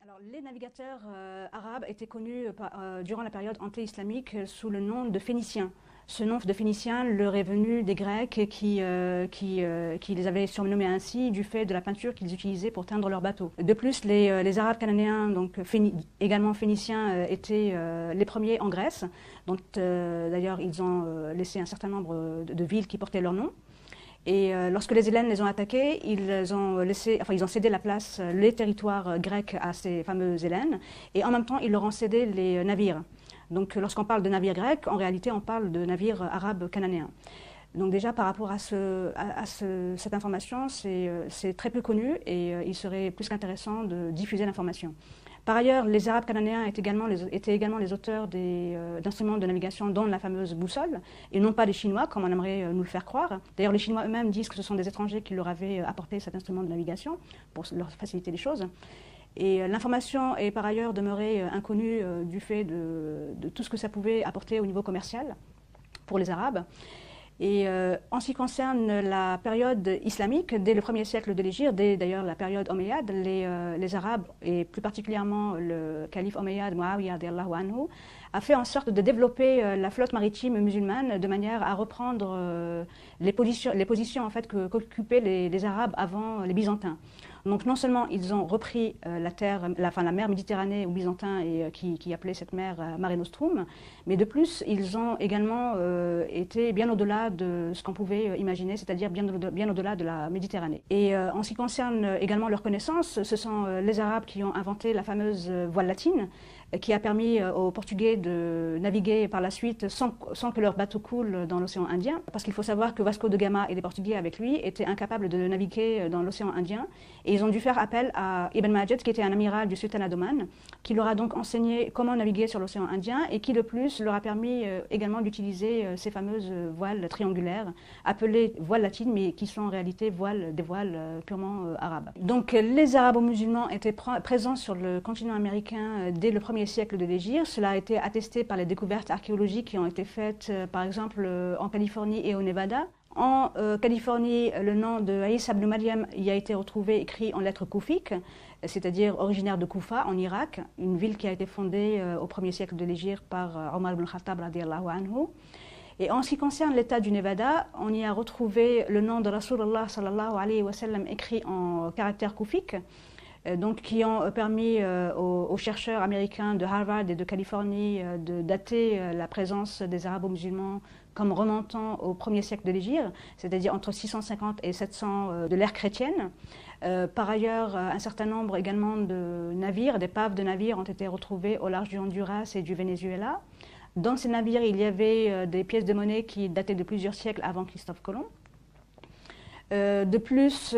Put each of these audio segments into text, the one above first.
Alors, les navigateurs arabes étaient connus durant la période anté-islamique sous le nom de Phéniciens. Ce nom de Phéniciens leur est venu des Grecs qui les avaient surnommés ainsi du fait de la peinture qu'ils utilisaient pour teindre leurs bateaux. De plus, les Arabes cananéens, donc également phéniciens, étaient les premiers en Grèce. Donc, d'ailleurs, ils ont laissé un certain nombre de villes qui portaient leur nom. Et lorsque les Hellènes les ont attaqués, ils ont cédé la place, les territoires grecs à ces fameux Hellènes, et en même temps, ils leur ont cédé les navires. Donc, lorsqu'on parle de navires grecs, en réalité, on parle de navires arabes cananéens. Donc déjà, par rapport à cette information, c'est très peu connu et il serait plus qu'intéressant de diffuser l'information. Par ailleurs, les Arabes cananéens étaient également les auteurs d'instruments de navigation, dont la fameuse boussole, et non pas les Chinois, comme on aimerait nous le faire croire. D'ailleurs, les Chinois eux-mêmes disent que ce sont des étrangers qui leur avaient apporté cet instrument de navigation pour leur faciliter les choses. Et l'information est par ailleurs demeurée inconnue du fait de tout ce que ça pouvait apporter au niveau commercial pour les Arabes. Et en ce qui concerne la période islamique, dès le 1er siècle de l'Hégire, dès d'ailleurs la période omeyyade, les Arabes, et plus particulièrement le calife omeyyade Muawiyah anhu, a fait en sorte de développer la flotte maritime musulmane de manière à reprendre les positions en fait, qu'occupaient les Arabes avant les Byzantins. Donc non seulement ils ont repris la mer Méditerranée aux Byzantins et qui appelait cette mer Mare Nostrum, mais de plus ils ont également été bien au-delà de ce qu'on pouvait imaginer, c'est-à-dire bien au-delà de la Méditerranée. Et en ce qui concerne également leur connaissance, ce sont les Arabes qui ont inventé la fameuse voile latine, qui a permis aux Portugais de naviguer par la suite sans que leur bateau coule dans l'océan Indien. Parce qu'il faut savoir que Vasco de Gama et les Portugais avec lui étaient incapables de naviguer dans l'océan Indien. Et ils ont dû faire appel à Ibn Majid, qui était un amiral du sultanat d'Oman, qui leur a donc enseigné comment naviguer sur l'océan Indien et qui de plus leur a permis également d'utiliser ces fameuses voiles triangulaires, appelées voiles latines, mais qui sont en réalité des voiles purement arabes. Donc les arabo-musulmans étaient présents sur le continent américain dès le 1er siècle de l'Hégire. Cela a été attesté par les découvertes archéologiques qui ont été faites par exemple en Californie et au Nevada. En Californie, le nom de Isa ibn Maryam y a été retrouvé écrit en lettres koufiques, c'est-à-dire originaire de Koufa en Irak, une ville qui a été fondée au 1er siècle de l'Hégire par Omar ibn Khattab radiallahu anhu. Et en ce qui concerne l'État du Nevada, on y a retrouvé le nom de Rasulullah sallallahu alayhi wa sallam écrit en caractères koufiques, donc qui ont permis aux chercheurs américains de Harvard et de Californie de dater la présence des arabo-musulmans comme remontant au 1er siècle de l'Hégire, c'est-à-dire entre 650 et 700 de l'ère chrétienne. Par ailleurs, un certain nombre également de navires, d'épaves de navires ont été retrouvés au large du Honduras et du Venezuela. Dans ces navires, il y avait des pièces de monnaie qui dataient de plusieurs siècles avant Christophe Colomb. De plus,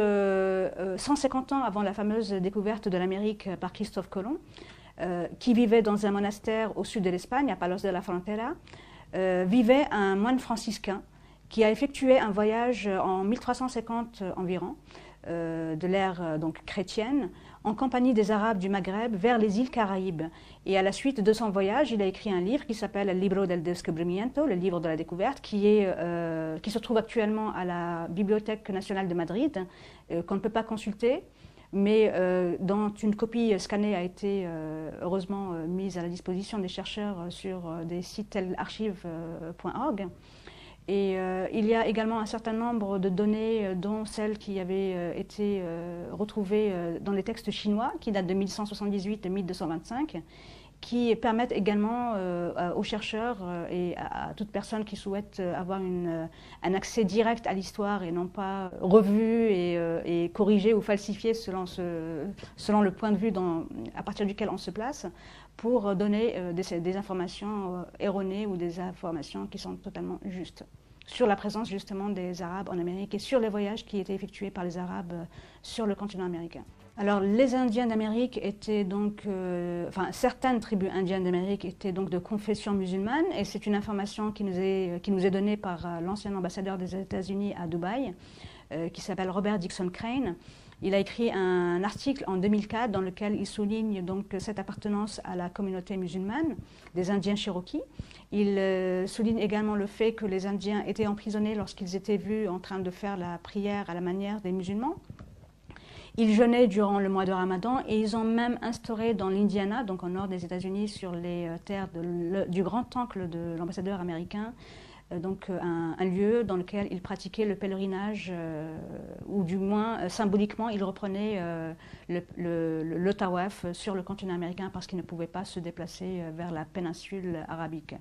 150 ans avant la fameuse découverte de l'Amérique par Christophe Colomb, qui vivait dans un monastère au sud de l'Espagne, à Palos de la Frontera, vivait un moine franciscain qui a effectué un voyage en 1350 environ, de l'ère donc chrétienne, en compagnie des Arabes du Maghreb vers les îles Caraïbes. Et à la suite de son voyage, il a écrit un livre qui s'appelle El Libro del Descubrimiento, le livre de la découverte, qui se trouve actuellement à la Bibliothèque nationale de Madrid, qu'on ne peut pas consulter, mais dont une copie scannée a été heureusement mise à la disposition des chercheurs sur des sites tels archive.org. Et il y a également un certain nombre de données, dont celles qui avaient été retrouvées dans les textes chinois, qui datent de 1178 et 1225, qui permettent également aux chercheurs et à toute personne qui souhaite avoir un accès direct à l'histoire et non pas revu et corrigé ou falsifié selon le point de vue à partir duquel on se place, pour donner des informations erronées ou des informations qui sont totalement justes sur la présence justement des Arabes en Amérique et sur les voyages qui étaient effectués par les Arabes sur le continent américain. Alors les Indiens d'Amérique étaient donc, certaines tribus indiennes d'Amérique étaient donc de confession musulmane, et c'est une information qui nous est donnée par l'ancien ambassadeur des États-Unis à Dubaï, qui s'appelle Robert Dixon Crane. Il a écrit un article en 2004 dans lequel il souligne donc cette appartenance à la communauté musulmane des Indiens Cherokees. Il souligne également le fait que les Indiens étaient emprisonnés lorsqu'ils étaient vus en train de faire la prière à la manière des musulmans. Ils jeûnaient durant le mois de Ramadan et ils ont même instauré dans l'Indiana, donc au nord des États-Unis, sur les terres du grand oncle de l'ambassadeur américain, donc un lieu dans lequel ils pratiquaient le pèlerinage, ou du moins symboliquement ils reprenaient le tawaf sur le continent américain parce qu'ils ne pouvaient pas se déplacer vers la péninsule arabique.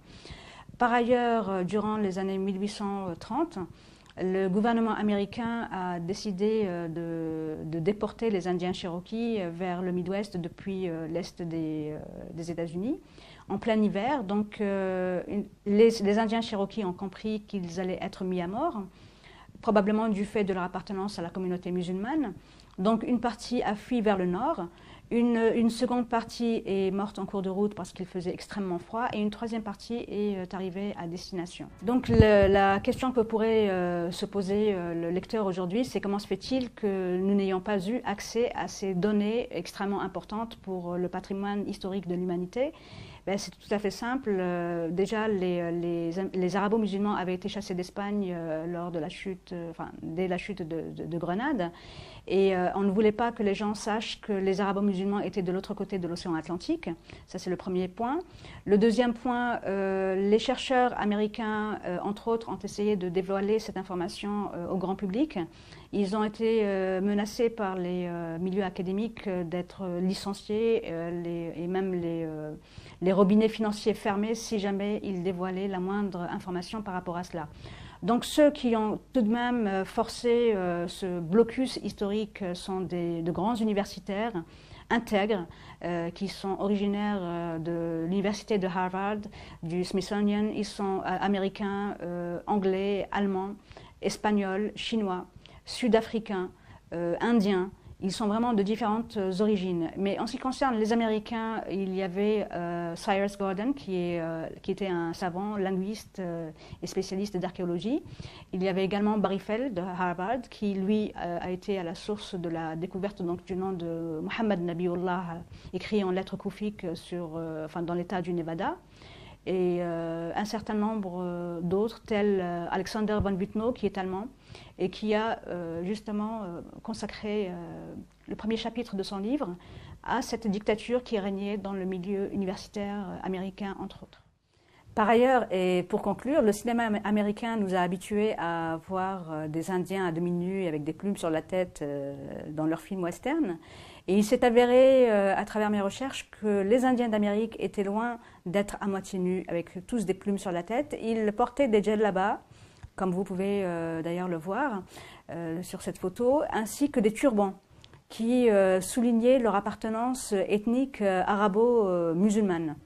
Par ailleurs, durant les années 1830, le gouvernement américain a décidé de déporter les Indiens Cherokees vers le Midwest depuis l'est des États-Unis en plein hiver. Donc les Indiens Cherokees ont compris qu'ils allaient être mis à mort, probablement du fait de leur appartenance à la communauté musulmane. Donc une partie a fui vers le nord, une seconde partie est morte en cours de route parce qu'il faisait extrêmement froid et une troisième partie est arrivée à destination. Donc la question que pourrait se poser le lecteur aujourd'hui, c'est comment se fait-il que nous n'ayons pas eu accès à ces données extrêmement importantes pour le patrimoine historique de l'humanité? Ben, c'est tout à fait simple. Déjà, les arabo-musulmans avaient été chassés d'Espagne lors de la chute, dès la chute de Grenade. Et on ne voulait pas que les gens sachent que les arabo-musulmans étaient de l'autre côté de l'océan Atlantique. Ça, c'est le premier point. Le deuxième point, les chercheurs américains, entre autres, ont essayé de dévoiler cette information au grand public. Ils ont été menacés par les milieux académiques d'être licenciés et même les robinets financiers fermés si jamais ils dévoilaient la moindre information par rapport à cela. Donc ceux qui ont tout de même forcé ce blocus historique sont de grands universitaires intègres qui sont originaires de l'université de Harvard, du Smithsonian. Ils sont américains, anglais, allemands, espagnols, chinois, sud-africains, indiens. Ils sont vraiment de différentes origines. Mais en ce qui concerne les Américains, il y avait Cyrus Gordon, qui était un savant, linguiste et spécialiste d'archéologie. Il y avait également Barry Feld de Harvard, qui lui a été à la source de la découverte donc, du nom de Muhammad Nabiullah, écrit en lettres koufiques dans l'état du Nevada. Et un certain nombre d'autres, tels Alexander von Bütow, qui est allemand, et qui a justement consacré le premier chapitre de son livre à cette dictature qui régnait dans le milieu universitaire américain, entre autres. Par ailleurs, et pour conclure, le cinéma américain nous a habitués à voir des Indiens à demi nus avec des plumes sur la tête dans leurs films western. Et il s'est avéré, à travers mes recherches, que les Indiens d'Amérique étaient loin d'être à moitié nus, avec tous des plumes sur la tête. Ils portaient des djellabas, comme vous pouvez d'ailleurs le voir sur cette photo, ainsi que des turbans qui soulignaient leur appartenance ethnique arabo-musulmane.